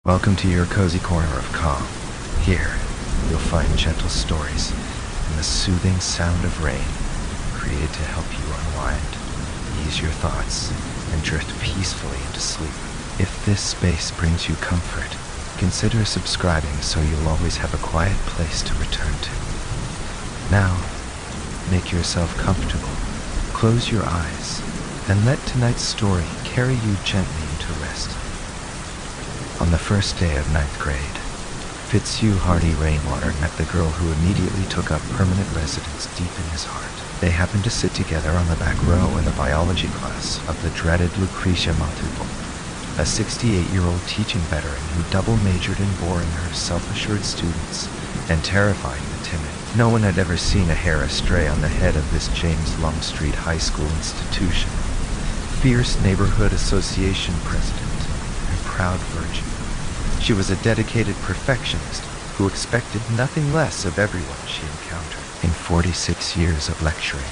Welcome to your cozy corner of calm. Here, you'll find gentle stories and the soothing sound of rain, created to help you unwind, ease your thoughts, and drift peacefully into sleep. If this space brings you comfort, consider subscribing so you'll always have a quiet place to return to. Now, make yourself comfortable, close your eyes, and let tonight's story carry you gently into rest. On the first day of 9th grade, Fitzhugh Hardy Rainwater met the girl who immediately took up permanent residence deep in his heart. They happened to sit together on the back row in the biology class of the dreaded Lucretia Maltupo, a 68-year-old teaching veteran who double-majored in boring her self-assured students and terrifying the timid. No one had ever seen a hair astray on the head of this James Longstreet High School institution. Fierce neighborhood association president, proud virgin. She was a dedicated perfectionist who expected nothing less of everyone she encountered. In 46 years of lecturing,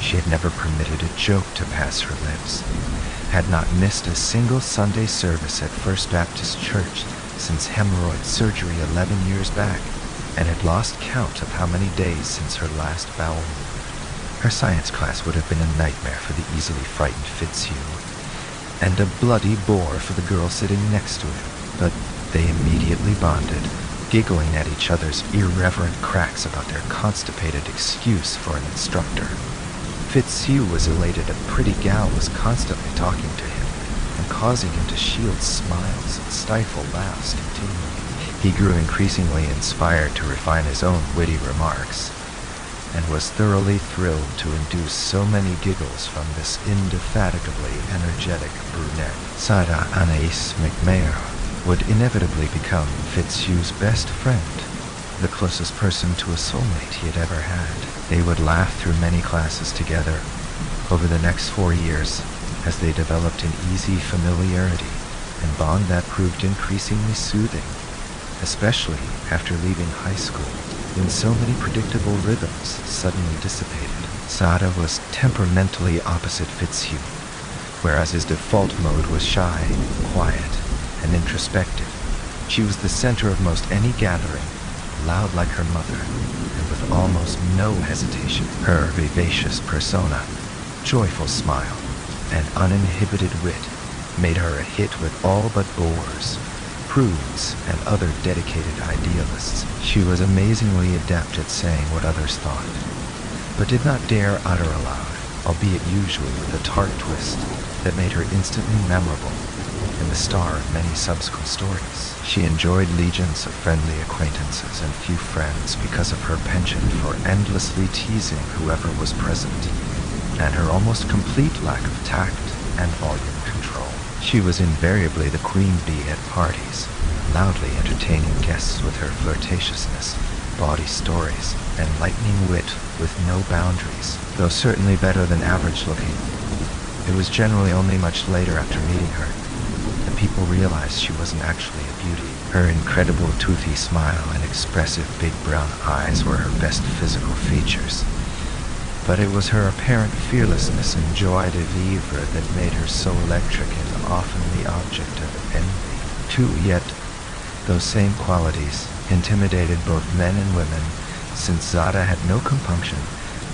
she had never permitted a joke to pass her lips, had not missed a single Sunday service at First Baptist Church since hemorrhoid surgery 11 years back, and had lost count of how many days since her last bowel movement. Her science class would have been a nightmare for the easily frightened Fitzhugh, and a bloody bore for the girl sitting next to him, but they immediately bonded, giggling at each other's irreverent cracks about their constipated excuse for an instructor. Fitzhugh was elated a pretty gal was constantly talking to him and causing him to shield smiles and stifle laughs continually. He grew increasingly inspired to refine his own witty remarks, and was thoroughly thrilled to induce so many giggles from this indefatigably energetic brunette. Zada Anais McMayer would inevitably become Fitzhugh's best friend, the closest person to a soulmate he had ever had. They would laugh through many classes together over the next 4 years as they developed an easy familiarity and bond that proved increasingly soothing, especially after leaving high school, when so many predictable rhythms suddenly dissipated. Zada was temperamentally opposite Fitzhugh, whereas his default mode was shy, quiet, and introspective. She was the center of most any gathering, loud like her mother, and with almost no hesitation. Her vivacious persona, joyful smile, and uninhibited wit made her a hit with all but bores, prudes, and other dedicated idealists. She was amazingly adept at saying what others thought, but did not dare utter aloud, albeit usually with a tart twist that made her instantly memorable and the star of many subsequent stories. She enjoyed legions of friendly acquaintances and few friends because of her penchant for endlessly teasing whoever was present, and her almost complete lack of tact and volume control. She was invariably the queen bee at parties, loudly entertaining guests with her flirtatiousness, bawdy stories, and lightning wit with no boundaries. Though certainly better than average looking, it was generally only much later after meeting her that people realized she wasn't actually a beauty. Her incredible toothy smile and expressive big brown eyes were her best physical features, but it was her apparent fearlessness and joie de vivre that made her so electric and often the object of envy. Yet, those same qualities intimidated both men and women, since Zada had no compunction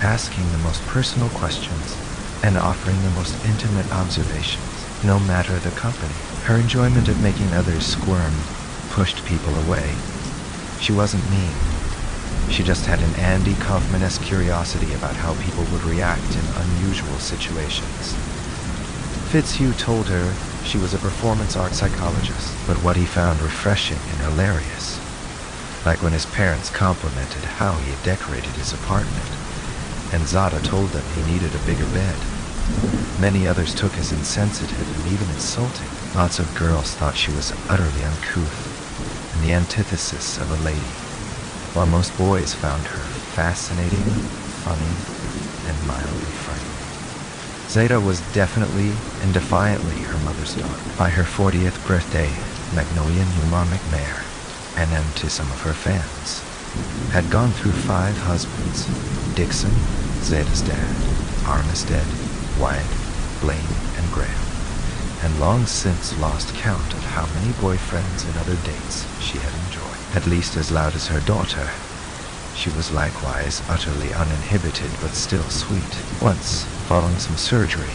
asking the most personal questions and offering the most intimate observations, no matter the company. Her enjoyment of making others squirm pushed people away. She wasn't mean. She just had an Andy Kaufman-esque curiosity about how people would react in unusual situations. Fitzhugh told her she was a performance art psychologist, but what he found refreshing and hilarious, like when his parents complimented how he had decorated his apartment, and Zada told them he needed a bigger bed. Many others took as insensitive and even insulting. Lots of girls thought she was utterly uncouth and the antithesis of a lady, while most boys found her fascinating, funny, and mildly frightening. Zada was definitely and defiantly her mother's daughter. By her 40th birthday, Magnolia Newmar McMayer, and then to some of her fans, had gone through 5 husbands: Dixon, Zada's dad, Armistead, Wyatt, Blaine, and Graham, and long since lost count of how many boyfriends and other dates she had enjoyed, at least as loud as her daughter. She was likewise utterly uninhibited but still sweet. Once, following some surgery,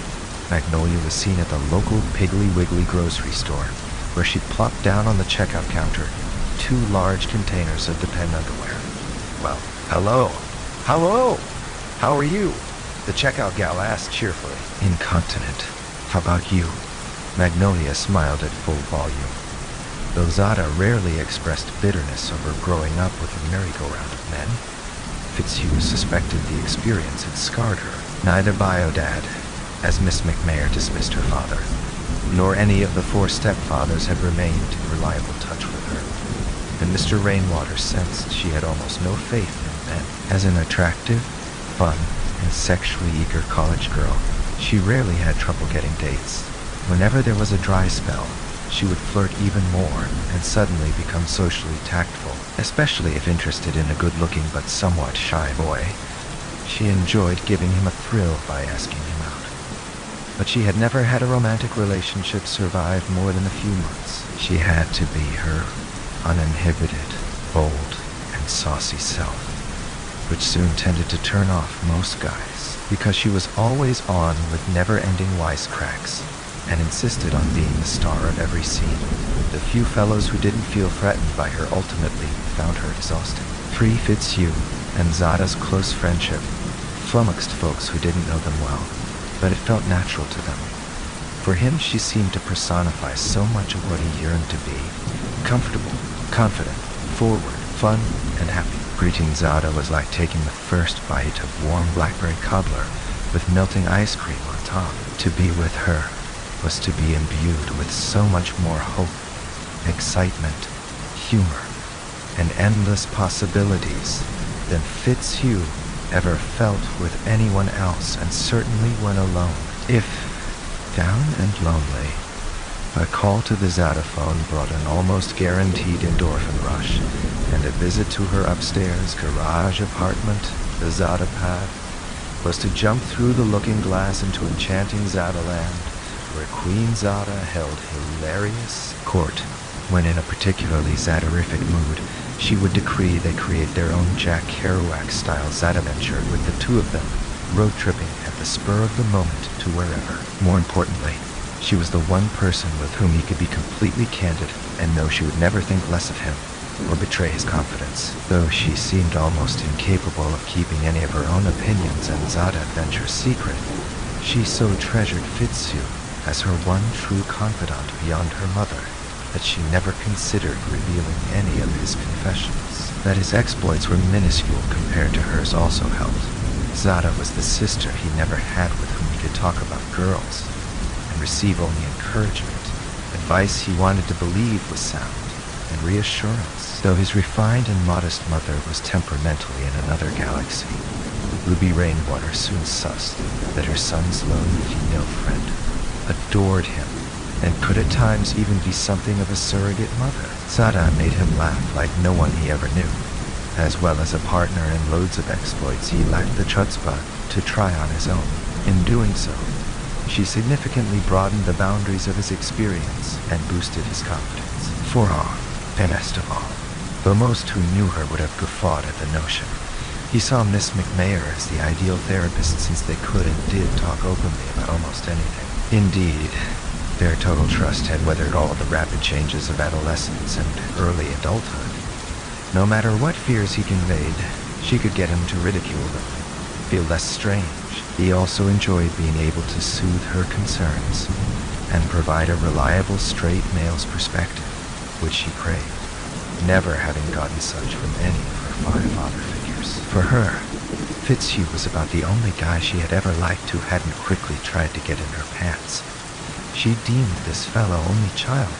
Magnolia was seen at the local Piggly Wiggly grocery store, where she'd plopped down on the checkout counter 2 large containers of Depend underwear. Well, hello! Hello! How are you? The checkout gal asked cheerfully. Incontinent. How about you? Magnolia smiled at full volume. Though Zada rarely expressed bitterness over growing up with a merry-go-round of men, Fitzhugh suspected the experience had scarred her. Neither Biodad, as Miss McMayer dismissed her father, nor any of the 4 stepfathers had remained in reliable touch with her, and Mr. Rainwater sensed she had almost no faith in men. As an attractive, fun, and sexually eager college girl, she rarely had trouble getting dates. Whenever there was a dry spell, she would flirt even more and suddenly become socially tactful, especially if interested in a good-looking but somewhat shy boy. She enjoyed giving him a thrill by asking him out. But she had never had a romantic relationship survive more than a few months. She had to be her uninhibited, bold, and saucy self, which soon tended to turn off most guys, because she was always on with never-ending wisecracks, and insisted on being the star of every scene. The few fellows who didn't feel threatened by her ultimately found her exhausting. Free Fitzhugh and Zada's close friendship flummoxed folks who didn't know them well, but it felt natural to them. For him, she seemed to personify so much of what he yearned to be: comfortable, confident, forward, fun, and happy. Greeting Zada was like taking the first bite of warm blackberry cobbler with melting ice cream on top. To be with her was to be imbued with so much more hope, excitement, humor, and endless possibilities than Fitzhugh ever felt with anyone else, and certainly when alone. If down and lonely, a call to the Zada phone brought an almost guaranteed endorphin rush, and a visit to her upstairs garage apartment, the Zada pad, was to jump through the looking glass into enchanting Zada land, where Queen Zada held hilarious court. When in a particularly Zadarific mood, she would decree they create their own Jack Kerouac-style Zadaventure, with the 2 of them road-tripping at the spur of the moment to wherever. More importantly, she was the one person with whom he could be completely candid and know she would never think less of him or betray his confidence. Though she seemed almost incapable of keeping any of her own opinions and Zada adventures secret, she so treasured Fitzhugh as her one true confidant beyond her mother that she never considered revealing any of his confessions. That his exploits were minuscule compared to hers also helped. Zada was the sister he never had with whom he could talk about girls and receive only encouragement, advice he wanted to believe was sound, and reassurance. Though his refined and modest mother was temperamentally in another galaxy, Ruby Rainwater soon sussed that her son's lone female friend adored him and could at times even be something of a surrogate mother. Zada made him laugh like no one he ever knew. As well as a partner in loads of exploits he lacked the chutzpah to try on his own. In doing so, she significantly broadened the boundaries of his experience and boosted his confidence. For all, and best of all, though most who knew her would have guffawed at the notion, he saw Miss McMayer as the ideal therapist, since they could and did talk openly about almost anything. Indeed, their total trust had weathered all the rapid changes of adolescence and early adulthood. No matter what fears he conveyed, she could get him to ridicule them, feel less strange. He also enjoyed being able to soothe her concerns and provide a reliable straight male's perspective, which she craved, never having gotten such from any of her 5 father figures. For her, Fitzhugh was about the only guy she had ever liked who hadn't quickly tried to get in her pants. She deemed this fellow only child,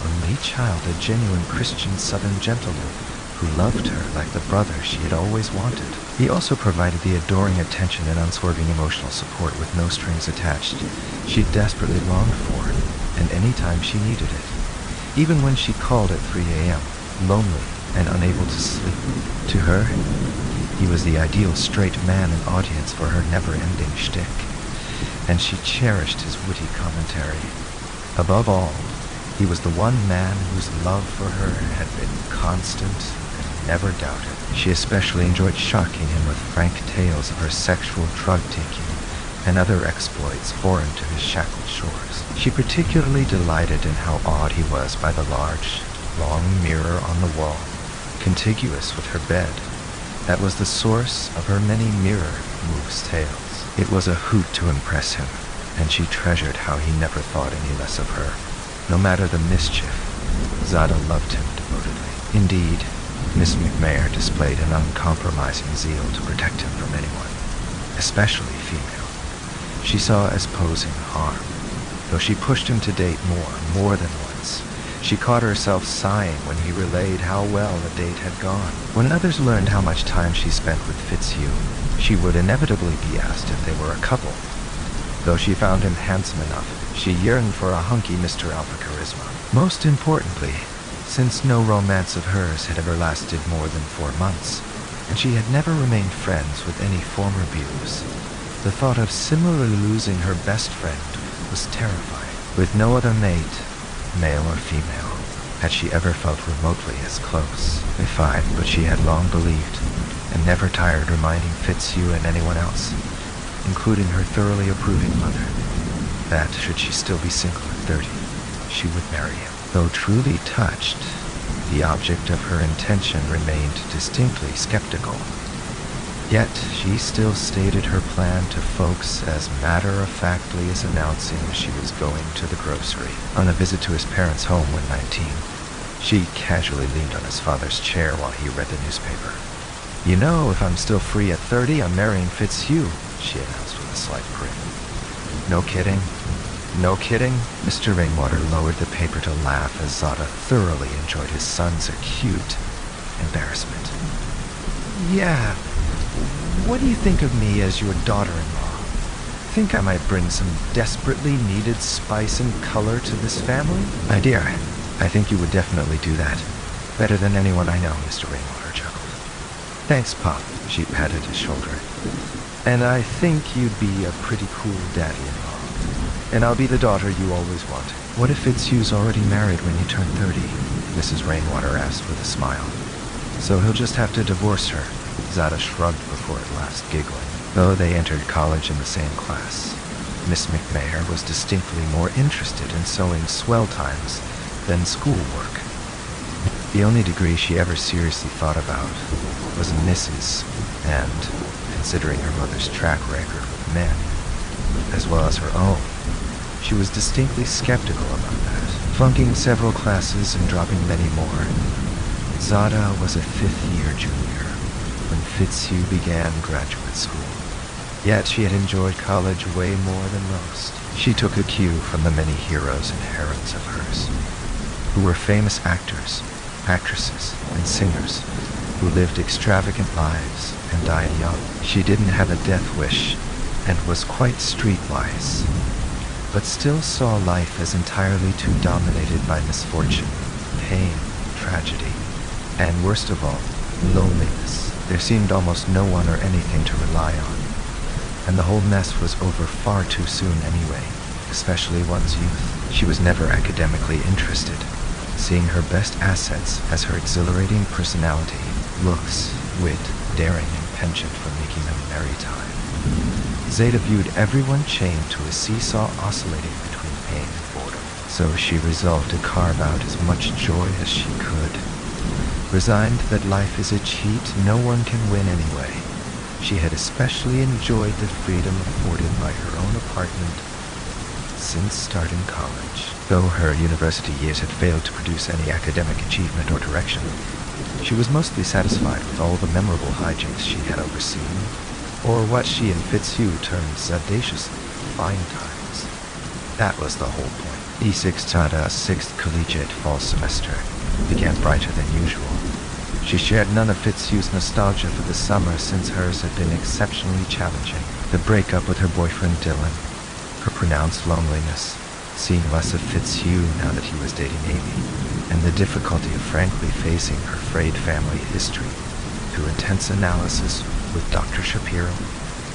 a genuine Christian Southern gentleman who loved her like the brother she had always wanted. He also provided the adoring attention and unswerving emotional support with no strings attached she desperately longed for, and any time she needed it. Even when she called at 3 a.m., lonely and unable to sleep. To her, he was the ideal straight man and audience for her never-ending shtick, and she cherished his witty commentary. Above all, he was the one man whose love for her had been constant and never doubted. She especially enjoyed shocking him with frank tales of her sexual drug-taking and other exploits foreign to his shackled shores. She particularly delighted in how awed he was by the large, long mirror on the wall, contiguous with her bed, that was the source of her many mirror moves tales. It was a hoot to impress him, and she treasured how he never thought any less of her. No matter the mischief, Zada loved him devotedly. Indeed, Miss McMayer displayed an uncompromising zeal to protect him from anyone, especially female. She saw as posing harm, though she pushed him to date more than once. She caught herself sighing when he relayed how well the date had gone. When others learned how much time she spent with Fitzhugh, she would inevitably be asked if they were a couple. Though she found him handsome enough, she yearned for a hunky Mr. Alpha charisma. Most importantly, since no romance of hers had ever lasted more than 4 months, and she had never remained friends with any former beaus, the thought of similarly losing her best friend was terrifying. With no other mate, male or female, had she ever felt remotely as close. Fine, but she had long believed, and never tired reminding Fitzhugh and anyone else, including her thoroughly approving mother, that, should she still be single at 30, she would marry him. Though truly touched, the object of her intention remained distinctly skeptical. Yet she still stated her plan to folks as matter-of-factly as announcing she was going to the grocery. On a visit to his parents' home when 19, she casually leaned on his father's chair while he read the newspaper. "You know, if I'm still free at 30, I'm marrying Fitzhugh," she announced with a slight grin. "No kidding? No kidding?" Mr. Rainwater lowered the paper to laugh as Zada thoroughly enjoyed his son's acute embarrassment. "Yeah. What do you think of me as your daughter-in-law? Think I might bring some desperately needed spice and color to this family?" "My dear, I think you would definitely do that. Better than anyone I know," Mr. Rainwater chuckled. "Thanks, Pop," she patted his shoulder. "And I think you'd be a pretty cool daddy-in-law. And I'll be the daughter you always wanted." "What if Fitzhugh's already married when you turn 30? Mrs. Rainwater asked with a smile. "So he'll just have to divorce her." Zada shrugged before at last giggling. Though they entered college in the same class, Miss McMayer was distinctly more interested in sewing swell times than schoolwork. The only degree she ever seriously thought about was Mrs., and, considering her mother's track record with men, as well as her own, she was distinctly skeptical about that. Flunking several classes and dropping many more, Zada was a 5th-year junior when Fitzhugh began graduate school. Yet she had enjoyed college way more than most. She took a cue from the many heroes and heroines of hers, who were famous actors, actresses, and singers who lived extravagant lives and died young. She didn't have a death wish and was quite streetwise, but still saw life as entirely too dominated by misfortune, pain, tragedy, and worst of all, loneliness. There seemed almost no one or anything to rely on, and the whole mess was over far too soon anyway, especially one's youth. She was never academically interested, seeing her best assets as her exhilarating personality, looks, wit, daring, and penchant for making a merry time. Zada viewed everyone chained to a seesaw oscillating between pain and boredom, so she resolved to carve out as much joy as she could. Resigned that life is a cheat no one can win anyway, she had especially enjoyed the freedom afforded by her own apartment since starting college. Though her university years had failed to produce any academic achievement or direction, she was mostly satisfied with all the memorable hijinks she had overseen, or what she and Fitzhugh termed zadaciously fine times. That was the whole point. E6 Zada's 6th collegiate fall semester began brighter than usual. She shared none of Fitzhugh's nostalgia for the summer since hers had been exceptionally challenging. The breakup with her boyfriend Dylan, her pronounced loneliness, seeing less of Fitzhugh now that he was dating Amy, and the difficulty of frankly facing her frayed family history through intense analysis with Dr. Shapiro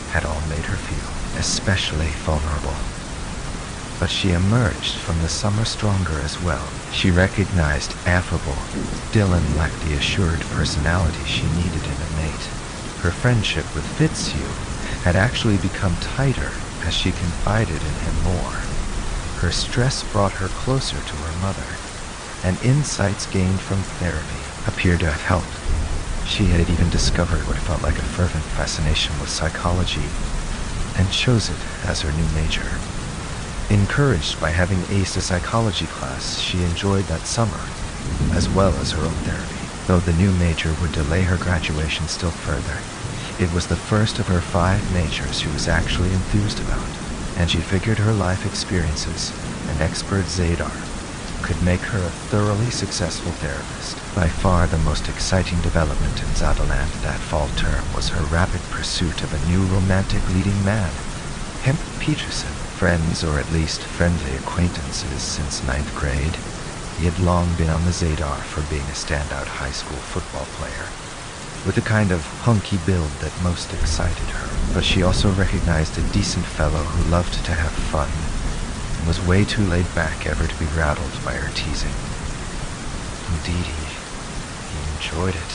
had all made her feel especially vulnerable. but she emerged from the summer stronger as well. She recognized affable. Dylan lacked the assured personality she needed in a mate. Her friendship with Fitzhugh had actually become tighter as she confided in him more. Her stress brought her closer to her mother, and insights gained from therapy appeared to have helped. She had even discovered what felt like a fervent fascination with psychology, and chose it as her new major. Encouraged by having aced a psychology class, she enjoyed that summer, as well as her own therapy. Though the new major would delay her graduation still further, it was the first of her 5 majors she was actually enthused about, and she figured her life experiences and expert Zada could make her a thoroughly successful therapist. By far the most exciting development in Zadaland that fall term was her rapid pursuit of a new romantic leading man, Hemp Peterson. Friends, or at least friendly acquaintances since 9th grade, he had long been on the Zadar for being a standout high school football player, with the kind of hunky build that most excited her. But she also recognized a decent fellow who loved to have fun, and was way too laid back ever to be rattled by her teasing. Indeed, he enjoyed it,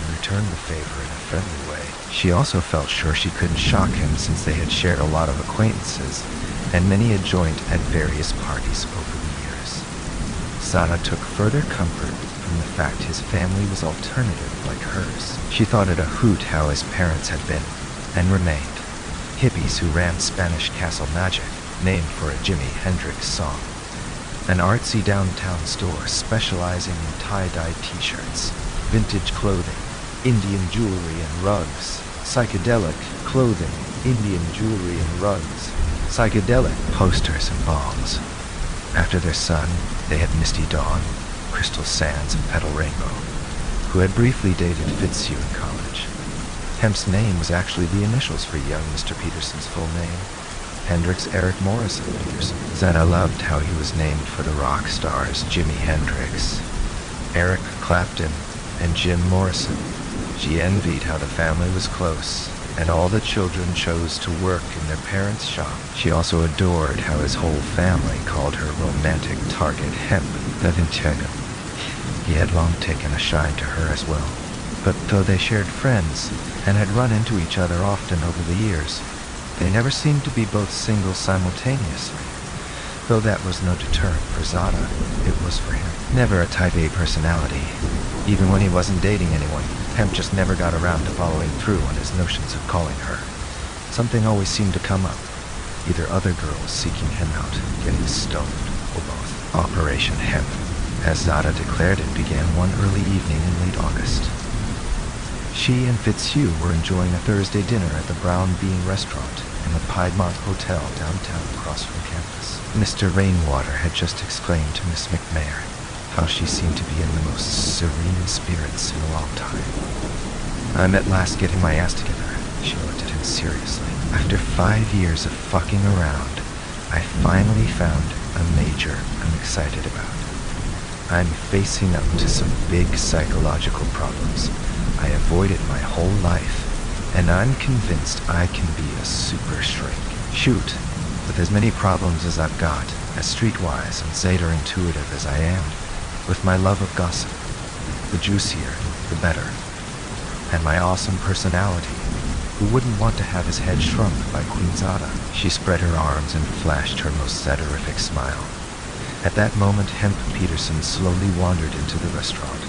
and returned the favor in a friendly way. She also felt sure she couldn't shock him since they had shared a lot of acquaintances, and many a joint at various parties over the years. Zada took further comfort from the fact his family was alternative like hers. She thought it a hoot how his parents had been, and remained, hippies who ran Spanish Castle Magic, named for a Jimi Hendrix song, an artsy downtown store specializing in tie-dye t-shirts, vintage clothing, Indian jewelry and rugs, psychedelic clothing, Indian jewelry and rugs, psychedelic posters and bongs. After their son, they had Misty Dawn, Crystal Sands, and Petal Rainbow, who had briefly dated Fitzhugh in college. Hemp's name was actually the initials for young Mr. Peterson's full name, Hendrix Eric Morrison Peterson. Zada loved how he was named for the rock stars Jimi Hendrix, Eric Clapton, and Jim Morrison. She envied how the family was close, and all the children chose to work in their parents' shop. She also adored how his whole family called her romantic target Hemp the Vincego. He had long taken a shine to her as well, but though they shared friends and had run into each other often over the years, they never seemed to be both single simultaneously. Though that was no deterrent for Zada, it was for him. Never a type A personality. Even when he wasn't dating anyone, Hemp just never got around to following through on his notions of calling her. Something always seemed to come up. Either other girls seeking him out, getting stoned, or both. Operation Hemp, as Zada declared it, began one early evening in late August. She and Fitzhugh were enjoying a Thursday dinner at the Brown Bean restaurant in the Piedmont Hotel downtown across from campus. Mr. Rainwater had just exclaimed to Miss McMayer how she seemed to be in the most serene spirits in a long time. "I'm at last getting my ass together," she looked at him seriously. "After 5 years of fucking around, I finally found a major I'm excited about. I'm facing up to some big psychological problems I avoided my whole life, and I'm convinced I can be a super shrink. Shoot, with as many problems as I've got, as streetwise and Zeta intuitive as I am, with my love of gossip, the juicier, the better, and my awesome personality, who wouldn't want to have his head shrunk by Queen Zada?" She spread her arms and flashed her most satirific smile. At that moment, Hemp Peterson slowly wandered into the restaurant,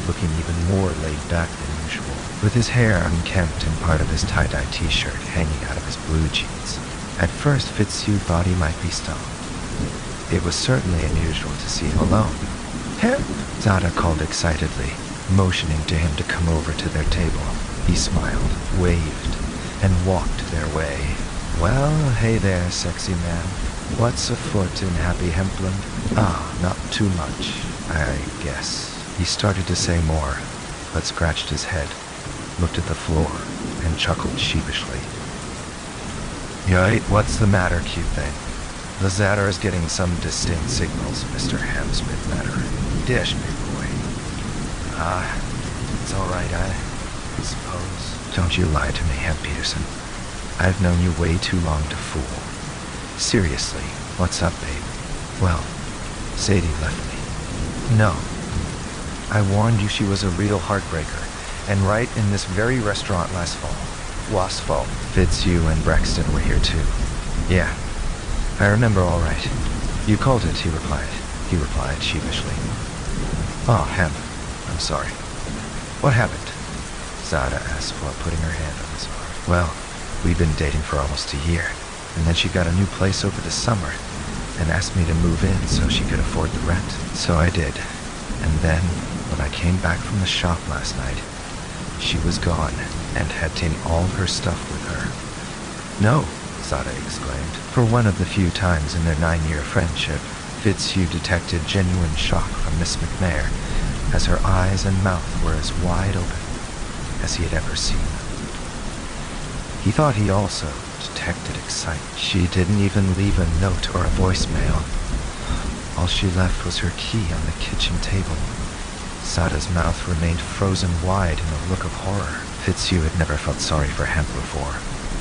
looking even more laid back than usual, with his hair unkempt and part of his tie-dye t-shirt hanging out of his blue jeans. At first, Fitzhugh thought he might be stoned. It was certainly unusual to see him alone. "Hemp!" Zada called excitedly, motioning to him to come over to their table. He smiled, waved, and walked their way. "Well, hey there, sexy man. What's afoot in happy Hempland?" "Ah, not too much, I guess." He started to say more, but scratched his head, looked at the floor, and chuckled sheepishly. "Yoit, what's the matter, cute thing? The Zada is getting some distinct signals, Mr. Hamsmith matter. Dish, big boy." It's all right, I suppose." "Don't you lie to me, Hemp Peterson. I've known you way too long to fool. Seriously, What's up, babe? Well, Sadie left me. No. I warned you she was a real heartbreaker. And right in this very restaurant last fall, Fitzhugh and Braxton were here too. Yeah, I remember all right. You called it, he replied. He replied sheepishly. Oh, Hemp, I'm sorry. What happened? Zada asked while putting her hand on his arm. Well, we'd been dating for almost a year, and then she got a new place over the summer and asked me to move in so she could afford the rent. So I did. And then, when I came back from the shop last night, she was gone and had taken all her stuff with her. No, Zada exclaimed. For one of the few times in their 9-year friendship, Fitzhugh detected genuine shock from Miss McNair, as her eyes and mouth were as wide open as he had ever seen them. He thought he also detected excitement. She didn't even leave a note or a voicemail. All she left was her key on the kitchen table. Zada's mouth remained frozen wide in a look of horror. Fitzhugh had never felt sorry for Hemp before,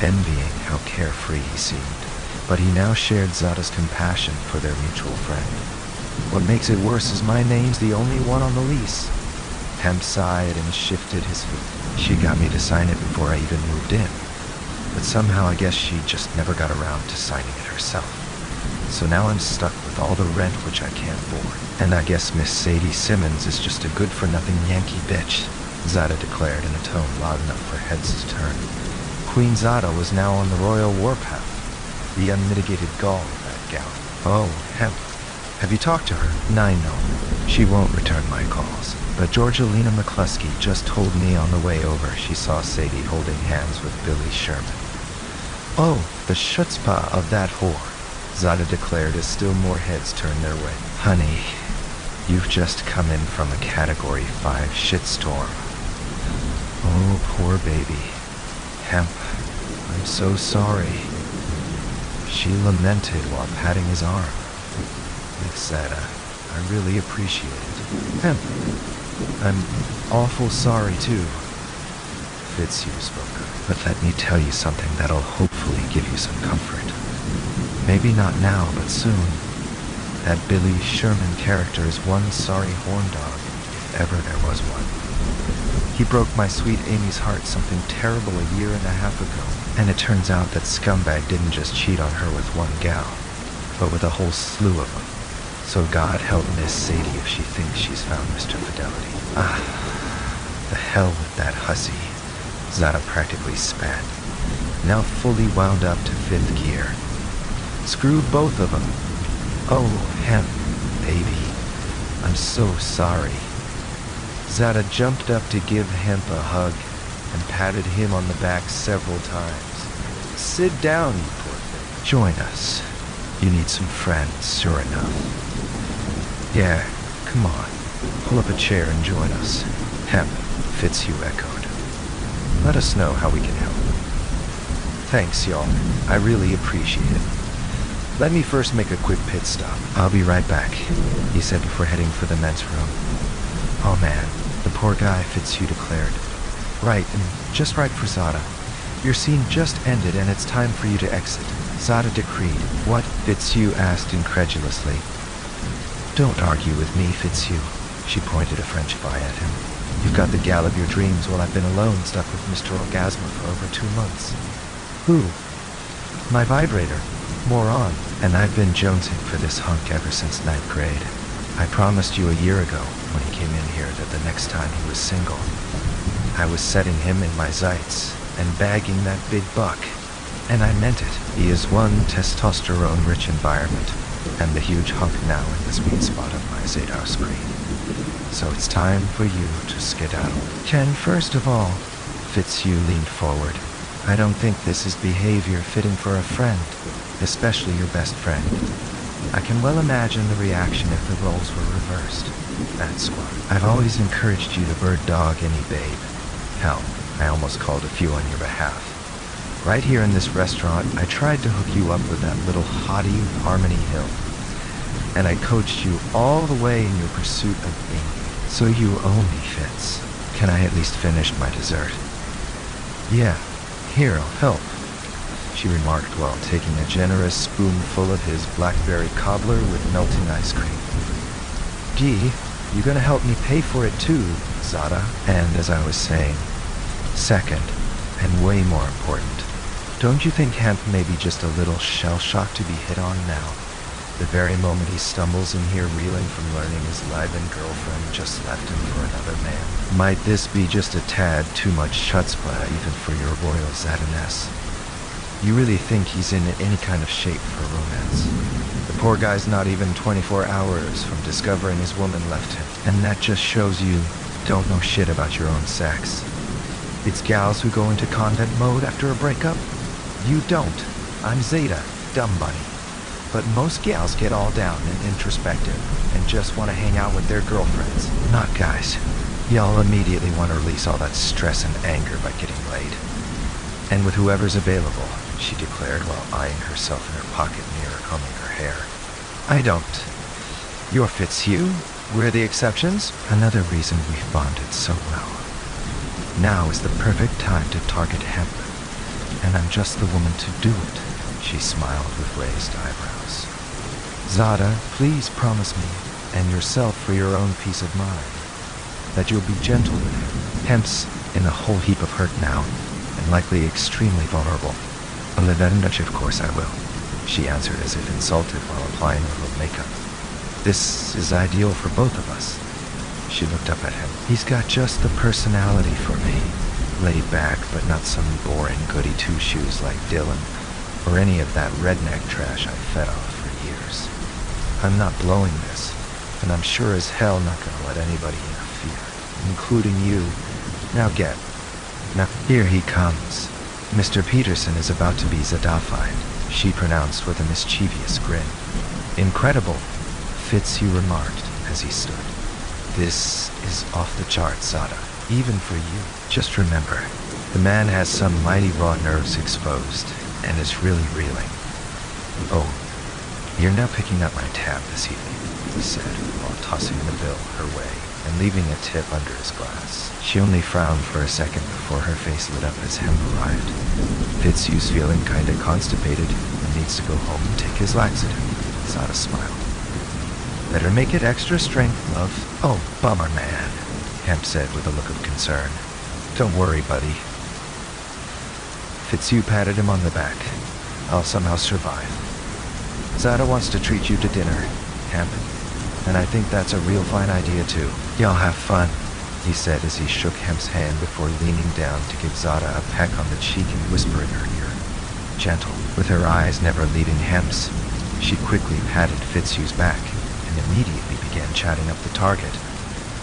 envying how carefree he seemed, but he now shared Zada's compassion for their mutual friend. What makes it worse is my name's the only one on the lease. Hemp sighed and shifted his feet. She got me to sign it before I even moved in, but somehow I guess she just never got around to signing it herself. So now I'm stuck with all the rent which I can't afford. And I guess Miss Sadie Simmons is just a good-for-nothing Yankee bitch, Zada declared in a tone loud enough for heads to turn. Queen Zada was now on the royal warpath. The unmitigated gall of that gal. Oh, Hemp. Have you talked to her? I know. She won't return my calls. But Georgelina McCluskey just told me on the way over she saw Sadie holding hands with Billy Sherman. Oh, the chutzpah of that whore, Zada declared as still more heads turned their way. Honey, you've just come in from a Category 5 shitstorm. Oh, poor baby. Hemp, I'm so sorry. She lamented while patting his arm. Miss Zada, I really appreciate it. Hemp, I'm awful sorry too. Fitzhugh spoke up. But let me tell you something that'll hopefully give you some comfort. Maybe not now, but soon. That Billy Sherman character is one sorry horn dog, if ever there was one. He broke my sweet Amy's heart something terrible a year and a half ago, and it turns out that scumbag didn't just cheat on her with one gal, but with a whole slew of them. So God help Miss Sadie if she thinks she's found Mr. Fidelity. Ah, the hell with that hussy. Zada practically spat, now fully wound up to 5th gear. Screw both of them. Oh, Hemp, baby, I'm so sorry. Zada jumped up to give Hemp a hug and patted him on the back several times. Sit down, you poor thing. Join us. You need some friends, sure enough. Yeah, come on. Pull up a chair and join us. Hemp, Fitzhugh echoed. Let us know how we can help. Thanks, y'all. I really appreciate it. Let me first make a quick pit stop. I'll be right back, he said before heading for the men's room. Oh man, the poor guy, Fitzhugh declared. Right, and just right for Zada. Your scene just ended and it's time for you to exit. Zada decreed. What? Fitzhugh asked incredulously. Don't argue with me, Fitzhugh. She pointed a French eye at him. You've got the gal of your dreams while I've been alone stuck with Mr. Orgasmo for over 2 months. Who? My vibrator. Moron. And I've been jonesing for this hunk ever since 9th grade. I promised you a year ago when he came in here that the next time he was single, I was setting him in my sights and bagging that big buck. And I meant it. He is one testosterone-rich environment, and the huge hunk now in the sweet spot of my Zada screen. So it's time for you to skedaddle. Ken, first of all, Fitzhugh leaned forward. I don't think this is behavior fitting for a friend, especially your best friend. I can well imagine the reaction if the roles were reversed. That's why. I've always encouraged you to bird dog any babe. Hell, I almost called a few on your behalf. Right here in this restaurant, I tried to hook you up with that little hottie Harmony Hill. And I coached you all the way in your pursuit of Amy. So you owe me, Fitz. Can I at least finish my dessert? Yeah, here, I'll help. she remarked while taking a generous spoonful of his blackberry cobbler with melting ice cream. Gee, you gonna help me pay for it too, Zada? And as I was saying, second, and way more important, don't you think Hemp may be just a little shell-shocked to be hit on now? The very moment he stumbles in here reeling from learning his live-in girlfriend just left him for another man. Might this be just a tad too much chutzpah even for your royal Zadaness? You really think he's in any kind of shape for romance? The poor guy's not even 24 hours from discovering his woman left him, and that just shows you don't know shit about your own sex. It's gals who go into convent mode after a breakup. You don't. I'm Zada, dumb bunny. But most gals get all down and introspective and just want to hang out with their girlfriends. Not guys. Y'all immediately want to release all that stress and anger by getting laid. And with whoever's available, she declared while eyeing herself in her pocket mirror combing her hair. I don't. You're Fitzhugh. We're the exceptions. Another reason we've bonded so well. Now is the perfect time to target Hemp. And I'm just the woman to do it. She smiled with raised eyebrows. Zada, please promise me, and yourself for your own peace of mind, that you'll be gentle with him. Hemp's in a whole heap of hurt now, and likely extremely vulnerable. Of course I will, she answered as if insulted while applying a little makeup. This is ideal for both of us. She looked up at him. He's got just the personality for me. Laid back, but not some boring goody two-shoes like Dylan, or any of that redneck trash I fed off for years. I'm not blowing this, and I'm sure as hell not gonna let anybody interfere, including you. Now get. Now here he comes. Mr. Peterson is about to be Zadified, she pronounced with a mischievous grin. Incredible, Fitzhugh remarked as he stood. This is off the charts, Zada, even for you. Just remember, the man has some mighty raw nerves exposed, and is really reeling. Oh, you're now picking up my tab this evening, he said, while tossing the bill her way and leaving a tip under his glass. She only frowned for a second before her face lit up as Hemp arrived. Fitzhugh's feeling kinda constipated and needs to go home and take his laxative. Zada smiled. Better make it extra strength, love. Oh, bummer, man, Hemp said with a look of concern. Don't worry, buddy. Fitzhugh patted him on the back. I'll somehow survive. Zada wants to treat you to dinner, Hemp, and I think that's a real fine idea too. Y'all have fun, he said as he shook Hemp's hand before leaning down to give Zada a peck on the cheek and whisper in her ear. Gentle, with her eyes never leaving Hemp's, she quickly patted Fitzhugh's back and immediately began chatting up the target.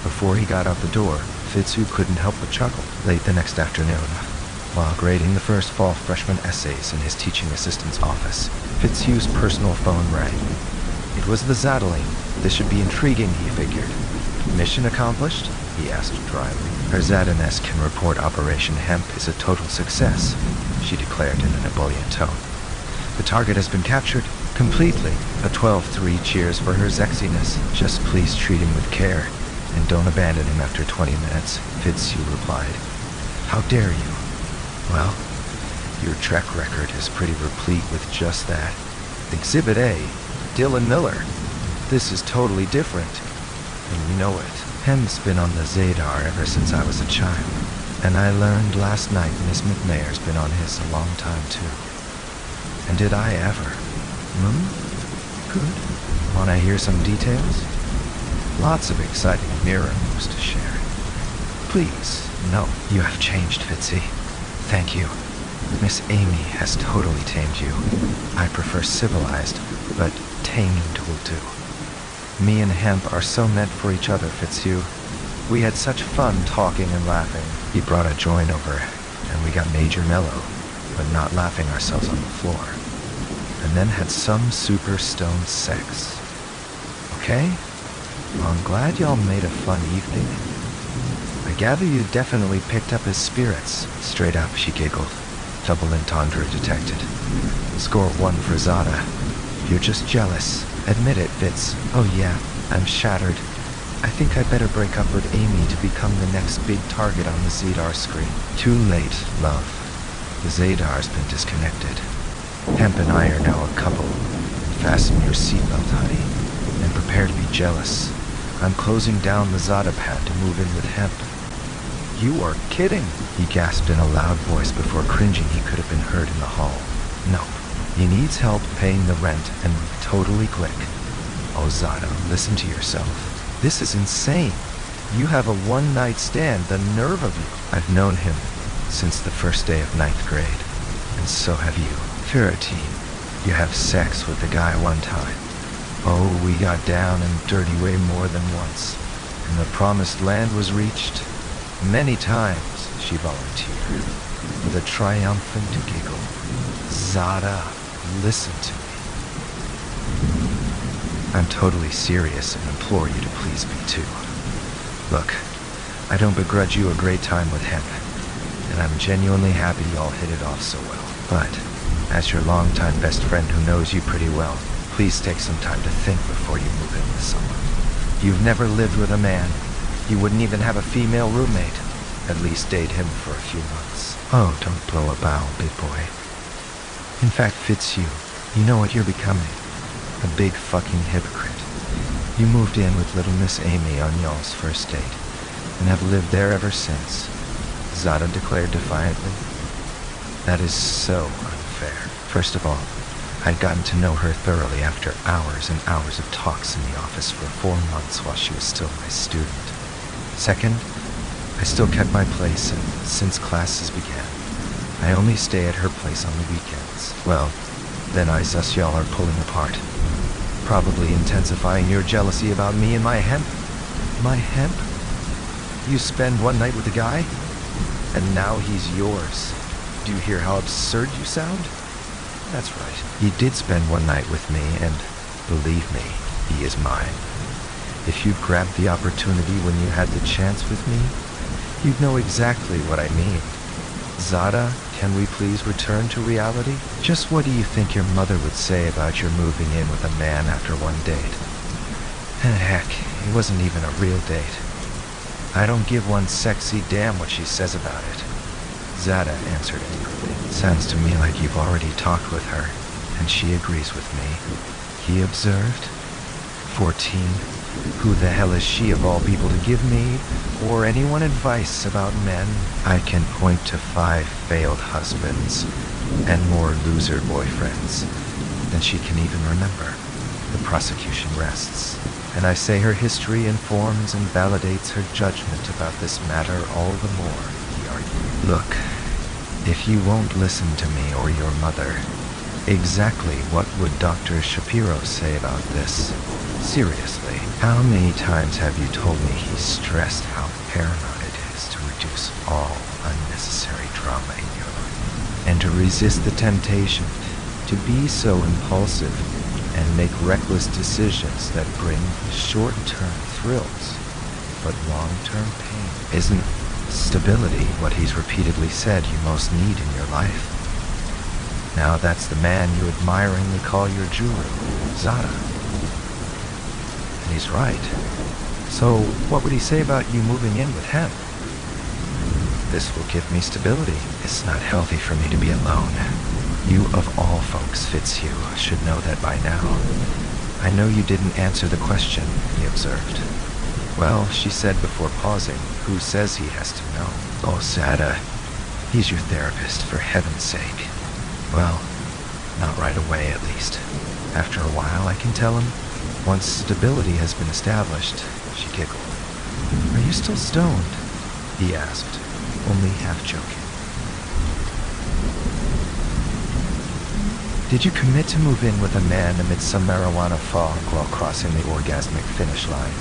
Before he got out the door, Fitzhugh couldn't help but chuckle. Late the next afternoon, while grading the first fall freshman essays in his teaching assistant's office, Fitzhugh's personal phone rang. It was the Zadaling. This should be intriguing, he figured. Mission accomplished? He asked dryly. Her Zadaness can report Operation Hemp is a total success, she declared in an ebullient tone. The target has been captured. Completely. A 12-3 cheers for her sexiness. Just please treat him with care, and don't abandon him after 20 minutes, Fitzhugh replied. How dare you? Well, your track record is pretty replete with just that. Exhibit A, Dylan Miller. This is totally different, and you know it. Hem's been on the Zadar ever since I was a child, and I learned last night Miss McNair's been on his a long time too. And did I ever? Good. Wanna hear some details? Lots of exciting mirror moves to share. Please, no, you have changed, Fitzy. Thank you. Miss Amy has totally tamed you. I prefer civilized, but tamed will do. Me and Hemp are so meant for each other, Fitzhugh. We had such fun talking and laughing. He brought a joint over, and we got major mellow, but not laughing ourselves on the floor. And then had some super stoned sex. Okay? Well, I'm glad y'all made a fun evening. I gather you definitely picked up his spirits. Straight up, she giggled. Double entendre detected. Score 1 for Zada. You're just jealous. Admit it, Fitz. Oh yeah, I'm shattered. I think I better break up with Amy to become the next big target on the Zadar screen. Too late, love. The Zadar's been disconnected. Hemp and I are now a couple. Fasten your seatbelt, honey, and prepare to be jealous. I'm closing down the Zada pad to move in with Hemp. You are kidding, he gasped in a loud voice before cringing he could have been heard in the hall. Nope. He needs help paying the rent and totally quick. Oh, Zada, listen to yourself. This is insane. You have a one-night stand, the nerve of you. I've known him since the first day of 9th grade, and so have you. Purity, you have sex with the guy one time. Oh, we got down and dirty way more than once, and the promised land was reached. Many times, she volunteered, with a triumphant giggle. Zada, listen to me. I'm totally serious and implore you to please me too. Look, I don't begrudge you a great time with Hemp, and I'm genuinely happy y'all hit it off so well. But, as your longtime best friend who knows you pretty well, please take some time to think before you move in with someone. You've never lived with a man. You wouldn't even have a female roommate. At least date him for a few months. Oh, don't blow a bow, big boy. In fact, Fitzhugh, you know what you're becoming. A big fucking hypocrite. You moved in with little Miss Amy on y'all's first date, and have lived there ever since, Zada declared defiantly. That is so unfair. First of all, I'd gotten to know her thoroughly after hours and hours of talks in the office for 4 months while she was still my student. Second, I still kept my place, and since classes began, I only stay at her place on the weekends. Well, then I sus y'all are pulling apart. Probably intensifying your jealousy about me and my Hemp. My Hemp? You spend one night with a guy, and now he's yours. Do you hear how absurd you sound? That's right. He did spend one night with me, and believe me, he is mine. If you'd grabbed the opportunity when you had the chance with me, you'd know exactly what I mean. Zada, can we please return to reality? Just what do you think your mother would say about your moving in with a man after one date? And heck, it wasn't even a real date. I don't give one sexy damn what she says about it. Zada answered angrily. Sounds to me like you've already talked with her, and she agrees with me. He observed. 14. Who the hell is she of all people to give me, or anyone advice about men? I can point to 5 failed husbands, and more loser boyfriends, than she can even remember. The prosecution rests, and I say her history informs and validates her judgment about this matter all the more, he argued. Look, if you won't listen to me or your mother, exactly what would Dr. Shapiro say about this? Seriously, how many times have you told me he's stressed how paramount it is to reduce all unnecessary drama in your life, and to resist the temptation to be so impulsive and make reckless decisions that bring short-term thrills, but long-term pain? Isn't stability what he's repeatedly said you most need in your life? Now that's the man you admiringly call your guru, Zada. And he's right. So what would he say about you moving in with him? This will give me stability. It's not healthy for me to be alone. You of all folks, Fitzhugh, should know that by now. I know you didn't answer the question, he observed. Well, she said before pausing, who says he has to know? Oh, Zada, he's your therapist, for heaven's sake. Well, not right away at least. After a while, I can tell him. Once stability has been established, she giggled. Are you still stoned? He asked, only half joking. Did you commit to move in with a man amid some marijuana fog while crossing the orgasmic finish line?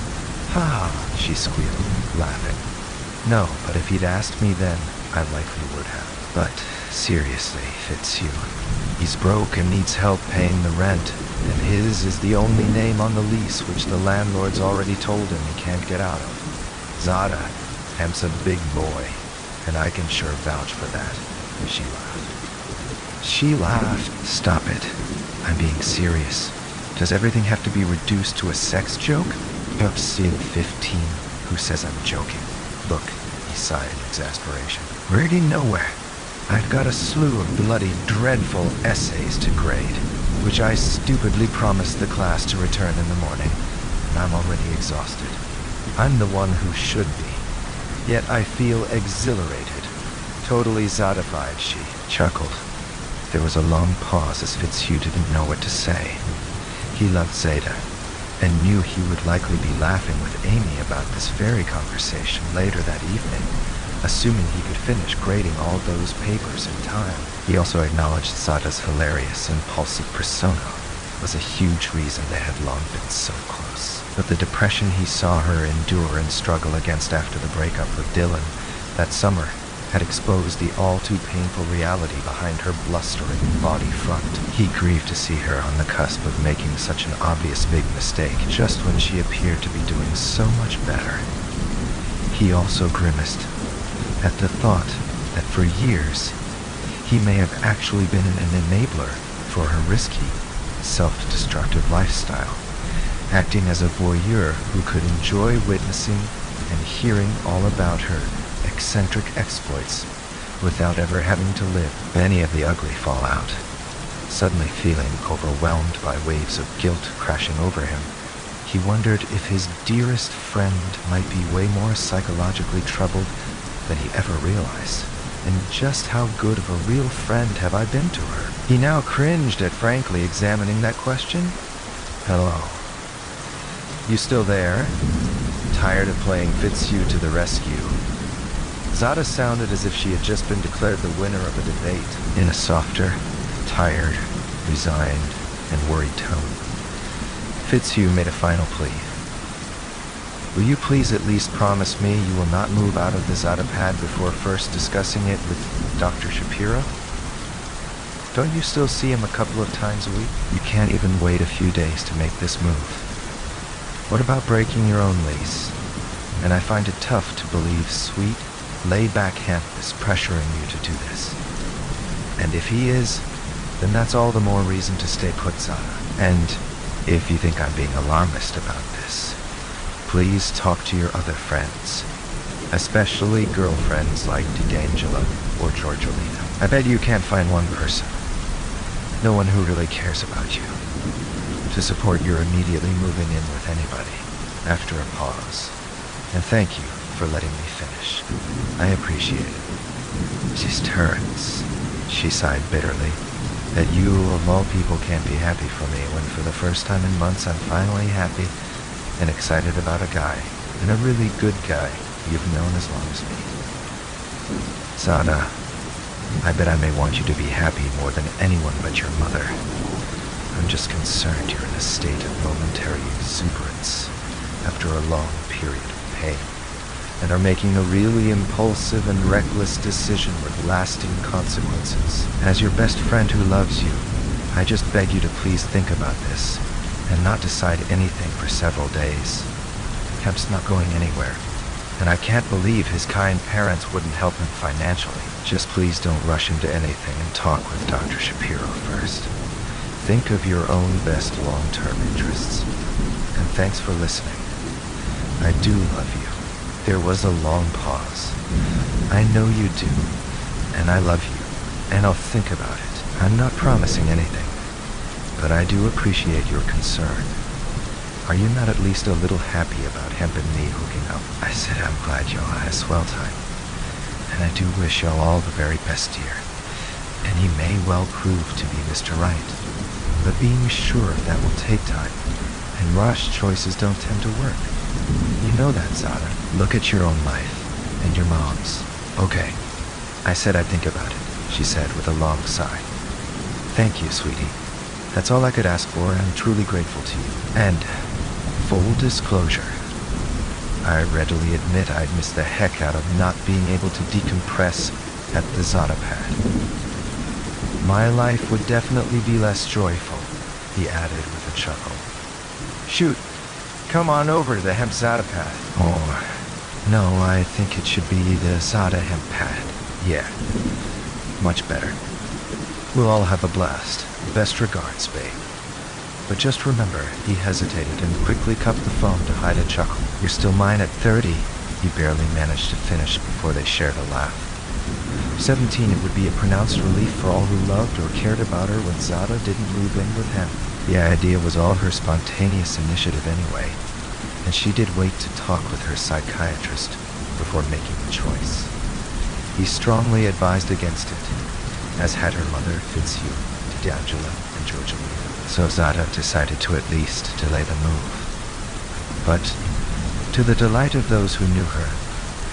Ha, she squealed, laughing. No, but if he'd asked me then, I likely would have. But seriously, Fitzhugh, he's broke and needs help paying the rent, and his is the only name on the lease which the landlord's already told him he can't get out of. Zada, Hemp's a big boy, and I can sure vouch for that. She laughed. She laughed. Stop it. I'm being serious. Does everything have to be reduced to a sex joke? Up Sid 15, who says I'm joking. Look, he sighed in exasperation. Really nowhere. I've got a slew of bloody dreadful essays to grade, which I stupidly promised the class to return in the morning, and I'm already exhausted. I'm the one who should be, yet I feel exhilarated. Totally Zadified, she chuckled. There was a long pause as Fitzhugh didn't know what to say. He loved Zada, and knew he would likely be laughing with Amy about this very conversation later that evening, assuming he could finish grading all those papers in time. He also acknowledged Zada's hilarious, impulsive persona was a huge reason they had long been so close. But the depression he saw her endure and struggle against after the breakup with Dylan that summer had exposed the all-too-painful reality behind her blustering body front. He grieved to see her on the cusp of making such an obvious big mistake just when she appeared to be doing so much better. He also grimaced at the thought that for years he may have actually been an enabler for her risky, self-destructive lifestyle, acting as a voyeur who could enjoy witnessing and hearing all about her eccentric exploits without ever having to live any of the ugly fallout. Suddenly feeling overwhelmed by waves of guilt crashing over him, he wondered if his dearest friend might be way more psychologically troubled than he ever realized. And just how good of a real friend have I been to her? He now cringed at frankly examining that question. Hello. You still there? Tired of playing Fitzhugh to the rescue? Zada sounded as if she had just been declared the winner of a debate, in a softer, tired, resigned, and worried tone. Fitzhugh made a final plea. Will you please at least promise me you will not move out of the Zada pad before first discussing it with Dr. Shapiro? Don't you still see him a couple of times a week? You can't even wait a few days to make this move. What about breaking your own lease? And I find it tough to believe sweet, laid-back hemp is pressuring you to do this. And if he is, then that's all the more reason to stay put, Zada. And if you think I'm being alarmist about this, please talk to your other friends, especially girlfriends like D'Angela or Georgelina. I bet you can't find one person, no one who really cares about you, to support your immediately moving in with anybody. After a pause, and thank you for letting me finish. I appreciate it. It just hurts, she sighed bitterly, that you of all people can't be happy for me when for the first time in months I'm finally happy and excited about a guy, and a really good guy you've known as long as me. Zada, I bet I may want you to be happy more than anyone but your mother. I'm just concerned you're in a state of momentary exuberance after a long period of pain, and are making a really impulsive and reckless decision with lasting consequences. As your best friend who loves you, I just beg you to please think about this, and not decide anything for several days. Kemp's not going anywhere, and I can't believe his kind parents wouldn't help him financially. Just please don't rush into anything and talk with Dr. Shapiro first. Think of your own best long-term interests. And thanks for listening. I do love you. There was a long pause. I know you do, and I love you, and I'll think about it. I'm not promising anything, but I do appreciate your concern. Are you not at least a little happy about Hemp and me hooking up? I said I'm glad y'all had a swell time, and I do wish y'all all the very best, dear. And he may well prove to be Mr. Right, but being sure of that will take time, and rash choices don't tend to work. You know that, Zada. Look at your own life, and your mom's. Okay, I said I'd think about it, she said with a long sigh. Thank you, sweetie. That's all I could ask for, and I'm truly grateful to you. And full disclosure, I readily admit I'd miss the heck out of not being able to decompress at the Zada pad. My life would definitely be less joyful, he added with a chuckle. Shoot, come on over to the Hemp Zada pad. Or, no, I think it should be the Zada Hemp pad. Yeah, much better. We'll all have a blast. Best regards, babe. But just remember, he hesitated and quickly cupped the phone to hide a chuckle. You're still mine at 30, he barely managed to finish before they shared a laugh. 17, it would be a pronounced relief for all who loved or cared about her when Zada didn't move in with him. The idea was all her spontaneous initiative anyway, and she did wait to talk with her psychiatrist before making the choice. He strongly advised against it, as had her mother, Fitzhugh, D'Angela, and Georgelina. So Zada decided to at least delay the move. But, to the delight of those who knew her,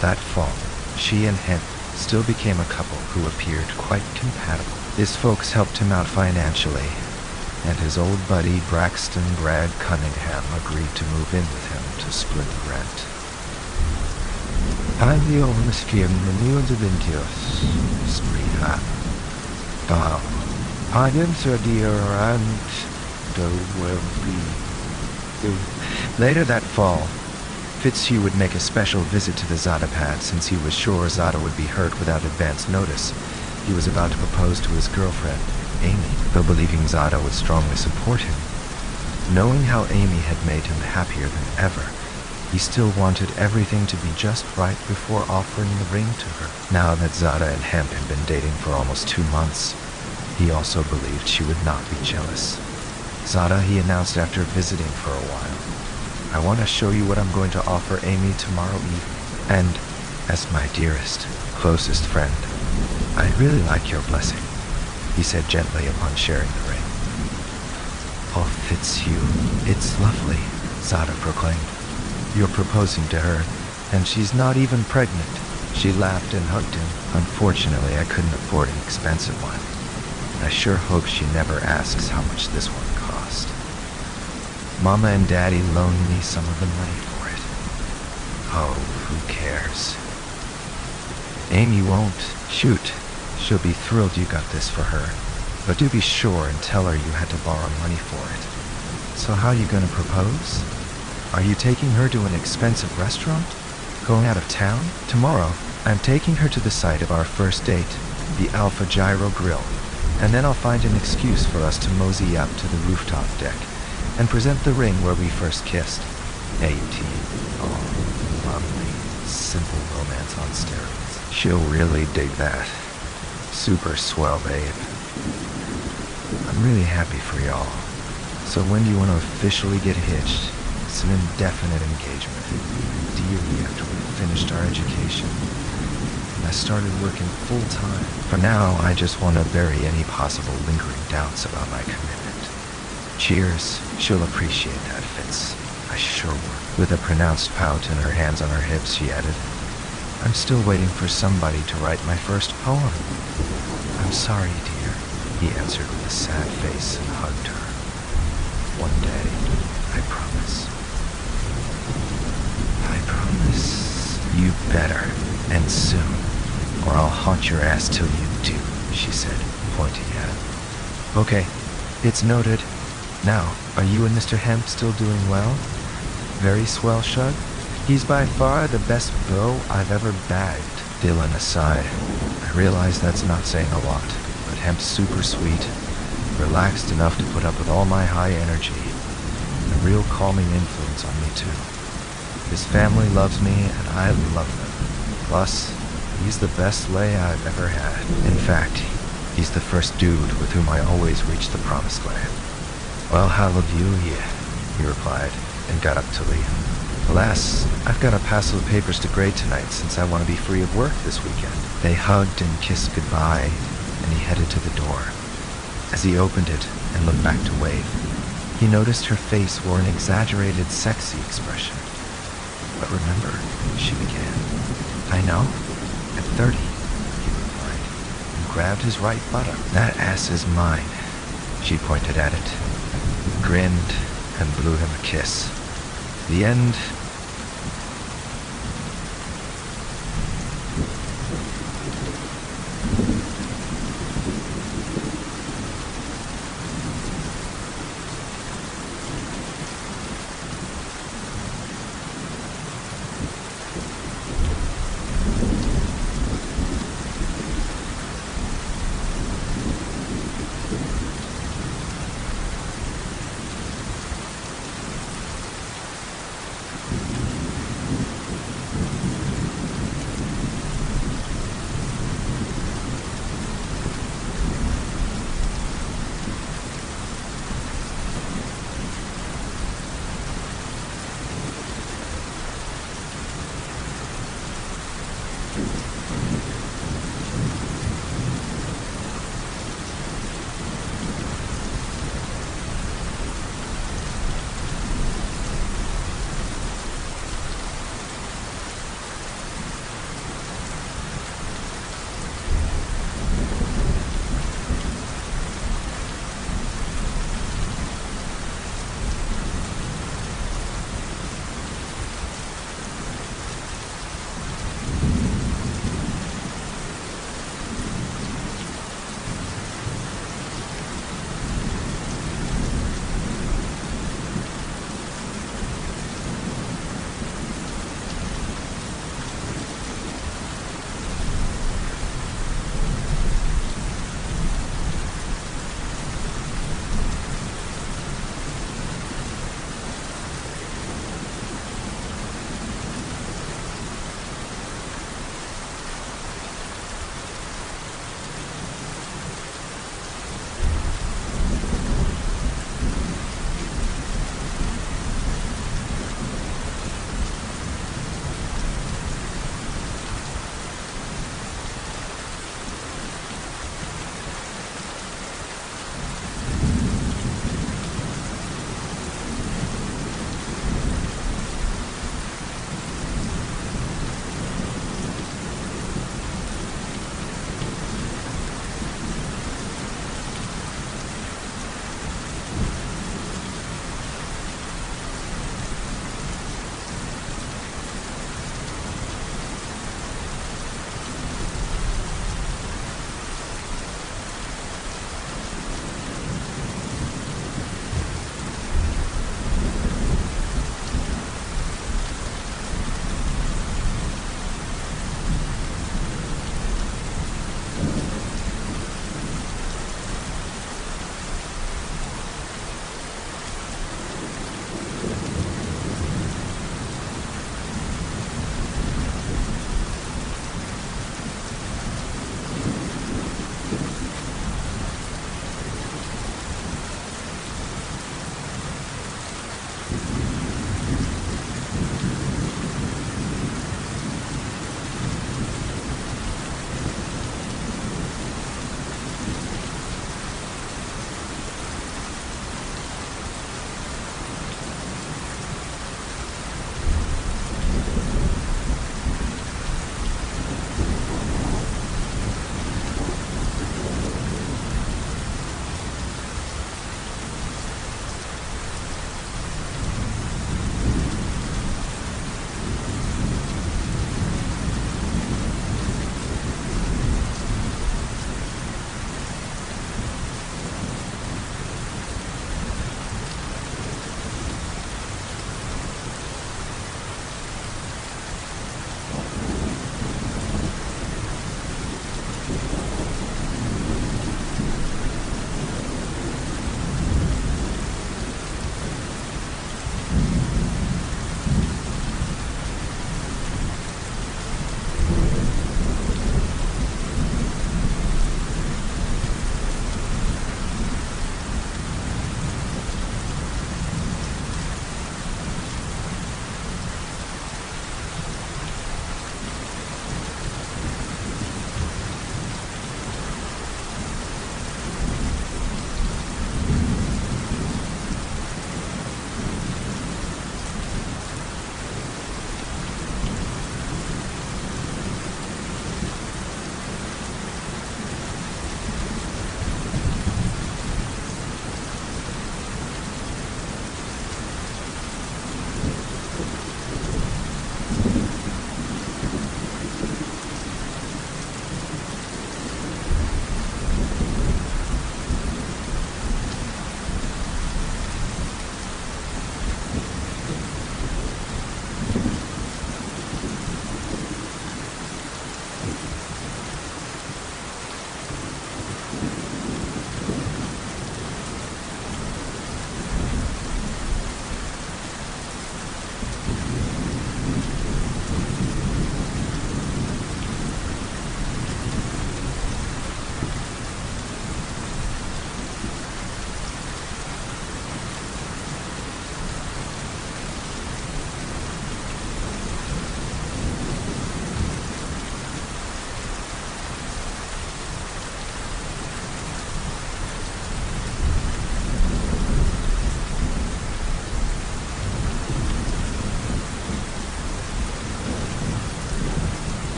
that fall, she and Hemp still became a couple who appeared quite compatible. His folks helped him out financially, and his old buddy Braxton Bragg Cunningham agreed to move in with him to split the rent. Handy almost came the news of Indios, sweetheart. Pardon, Sir dear, and will be. Later that fall, Fitzhugh would make a special visit to the Zada pad since he was sure Zada would be hurt without advance notice. He was about to propose to his girlfriend, Amy, though believing Zada would strongly support him. Knowing how Amy had made him happier than ever, he still wanted everything to be just right before offering the ring to her. Now that Zada and Hemp had been dating for almost 2 months, he also believed she would not be jealous. Zada, he announced after visiting for a while, I want to show you what I'm going to offer Amy tomorrow evening. And, as my dearest, closest friend, I'd really like your blessing, he said gently upon sharing the ring. Oh, Fitzhugh, it's lovely, Zada proclaimed. You're proposing to her, and she's not even pregnant. She laughed and hugged him. Unfortunately, I couldn't afford an expensive one. I sure hope she never asks how much this one cost. Mama and Daddy loaned me some of the money for it. Oh, who cares? Amy won't. Shoot. She'll be thrilled you got this for her. But do be sure and tell her you had to borrow money for it. So how you gonna propose? Are you taking her to an expensive restaurant? Going out of town? Tomorrow, I'm taking her to the site of our first date, the Alpha Gyro Grill, and then I'll find an excuse for us to mosey up to the rooftop deck and present the ring where we first kissed. 18. Oh, lovely, simple romance on steroids. She'll really dig that. Super swell, babe. I'm really happy for y'all. So when do you want to officially get hitched? It's an indefinite engagement. Ideally after we finished our education. And I started working full-time. For now, I just want to bury any possible lingering doubts about my commitment. Cheers. She'll appreciate that, Fitz. I sure would. With a pronounced pout and her hands on her hips, she added, I'm still waiting for somebody to write my first poem. I'm sorry, dear, he answered with a sad face and hugged her. One day, I promise. I promise. You better, and soon, or I'll haunt your ass till you do, she said, pointing at him. Okay, it's noted. Now, are you and Mr. Hemp still doing well? Very swell, Shug? He's by far the best beau I've ever bagged. Dylan aside, I realize that's not saying a lot, but Hemp's super sweet, relaxed enough to put up with all my high energy, a real calming influence on me too. His family loves me and I love them. Plus, he's the best lay I've ever had. In fact, he's the first dude with whom I always reach the promised land. Well, hallelujah, he replied, and got up to leave. Alas, I've got to pass the papers to grade tonight since I want to be free of work this weekend. They hugged and kissed goodbye, and he headed to the door. As he opened it and looked back to wave, he noticed her face wore an exaggerated, sexy expression. But remember, she began. I know. At 30, he replied, and grabbed his right buttock. That ass is mine. She pointed at it, grinned, and blew him a kiss. The end.